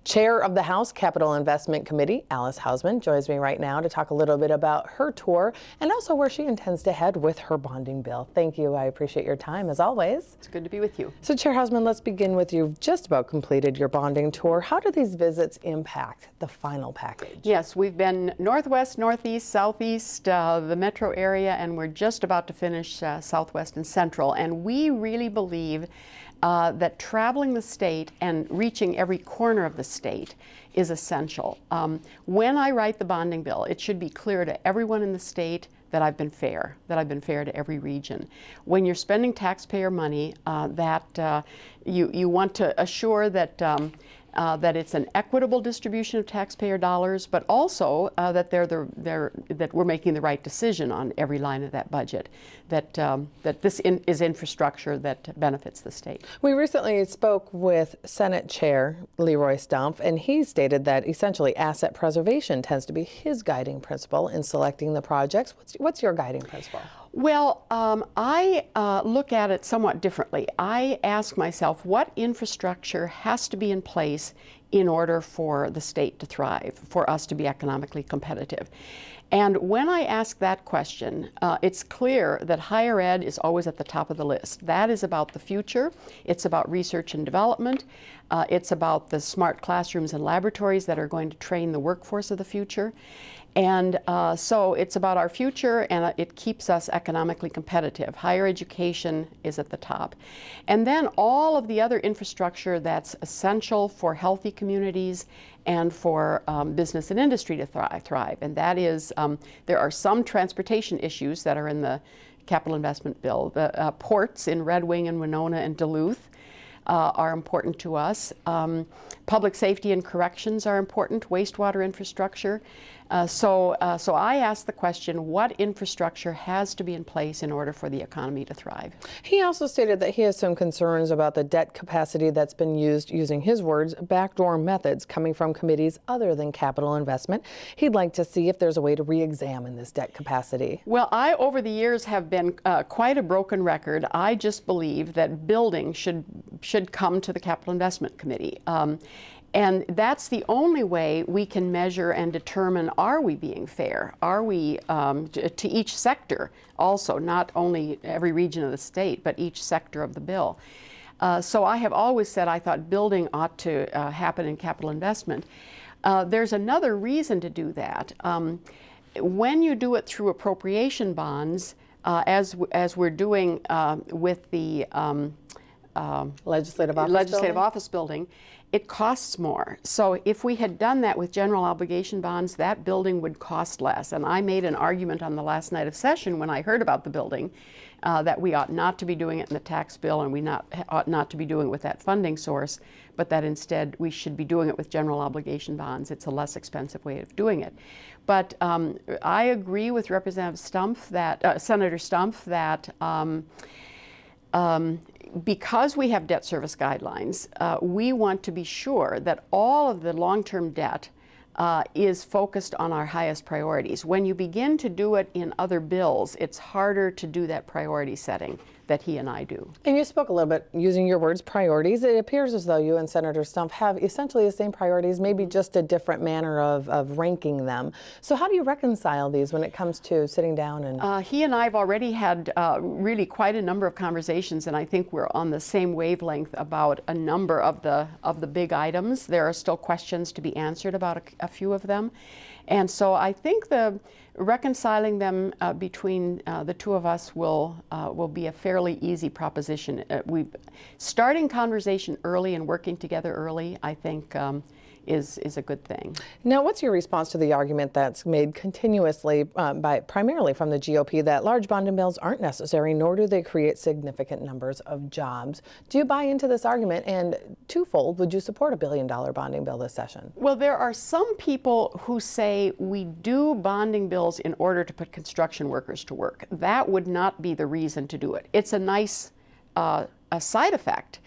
Chair of the House Capital Investment Committee, Alice Hausman, joins me right now to talk a little bit about her tour and also where she intends to head with her bonding bill. Thank you. I appreciate your time, as always. It's good to be with you. So, Chair Hausman, let's begin with you. Just about completed your bonding tour. How do these visits impact the final package? Yes, we've been northwest, northeast, southeast, the metro area, and we're just about to finish southwest and central. And we really believe that traveling the state and reaching every corner of the state is essential. When I write the bonding bill, it should be clear to everyone in the state that I've been fair to every region. When you're spending taxpayer money, you want to assure that that it's an equitable distribution of taxpayer dollars, but also that we're making the right decision on every line of that budget, that this is infrastructure that benefits the state. We recently spoke with Senate Chair Leroy Stumpf, and he stated that essentially asset preservation tends to be his guiding principle in selecting the projects. What's your guiding principle? Well, I look at it somewhat differently. I ask myself, what infrastructure has to be in place in order for the state to thrive, for us to be economically competitive? And when I ask that question, it's clear that higher ed is always at the top of the list. That is about the future. It's about research and development. It's about the smart classrooms and laboratories that are going to train the workforce of the future. And so it's about our future, and it keeps us economically competitive. Higher education is at the top. And then all of the other infrastructure that's essential for healthy communities and for business and industry to thrive. And that is, there are some transportation issues that are in the capital investment bill. The ports in Red Wing and Winona and Duluth are important to us. Public safety and corrections are important, wastewater infrastructure. So I ask the question, what infrastructure has to be in place in order for the economy to thrive? He also stated that he has some concerns about the debt capacity that's been used, using his words, backdoor methods coming from committees other than capital investment. He'd like to see if there's a way to re-examine this debt capacity. Well, I, over the years, have been quite a broken record. I just believe that building should come to the Capital Investment Committee. And that's the only way we can measure and determine, are we being fair? Are we, to each sector also, not only every region of the state, but each sector of the bill. So I have always said I thought building ought to happen in capital investment. There's another reason to do that. When you do it through appropriation bonds, as we're doing with the legislative office building, it costs more. So if we had done that with general obligation bonds, that building would cost less. And I made an argument on the last night of session when I heard about the building that we ought not to be doing it in the tax bill, and we ought not to be doing it with that funding source, but that instead we should be doing it with general obligation bonds. It's a less expensive way of doing it. But I agree with Representative Stumpf that, Senator Stumpf, that because we have debt service guidelines, we want to be sure that all of the long-term debt is focused on our highest priorities. When you begin to do it in other bills, it's harder to do that priority setting that he and I do. And you spoke a little bit, using your words, priorities. It appears as though you and Senator Stumpf have essentially the same priorities, maybe just a different manner of ranking them. So how do you reconcile these when it comes to sitting down and... He and I have already had really quite a number of conversations, and I think we're on the same wavelength about a number of the big items. There are still questions to be answered about a few of them. And so I think reconciling them between the two of us will be a fairly easy proposition. Starting conversation early and working together early, I think, is a good thing. Now, what's your response to the argument that's made continuously primarily from the GOP that large bonding bills aren't necessary, nor do they create significant numbers of jobs? Do you buy into this argument? And twofold, would you support a $1 billion bonding bill this session? Well, there are some people who say we do bonding bills in order to put construction workers to work. That would not be the reason to do it. It's a nice a side effect.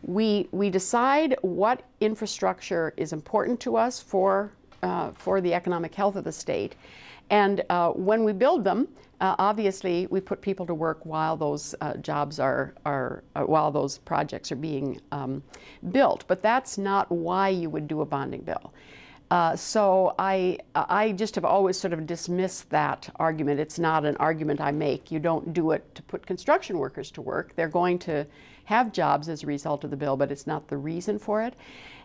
We decide what infrastructure is important to us for the economic health of the state, And when we build them, obviously we put people to work while those while those projects are being built. But that's not why you would do a bonding bill. So I just have always sort of dismissed that argument. It's not an argument I make. You don't do it to put construction workers to work. They're going to have jobs as a result of the bill, but it's not the reason for it.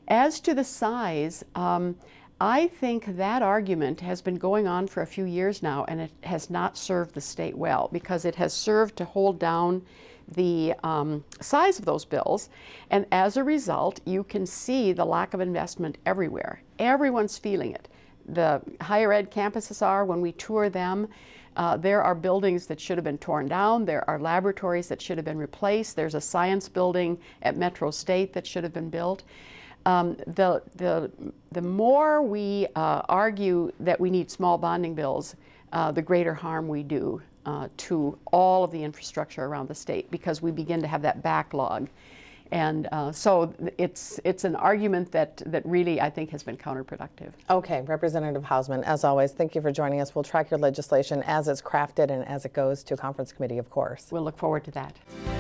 As to the size, I think that argument has been going on for a few years now, and it has not served the state well, because it has served to hold down the size of those bills, and as a result you can see the lack of investment everywhere. Everyone's feeling it. The higher ed campuses are, when we tour them, there are buildings that should have been torn down, there are laboratories that should have been replaced, there's a science building at Metro State that should have been built. The more we argue that we need small bonding bills, the greater harm we do to all of the infrastructure around the state, because we begin to have that backlog. And so it's an argument that really, I think, has been counterproductive. Okay, Representative Hausman, as always, thank you for joining us. We'll track your legislation as it's crafted and as it goes to conference committee, of course. We'll look forward to that.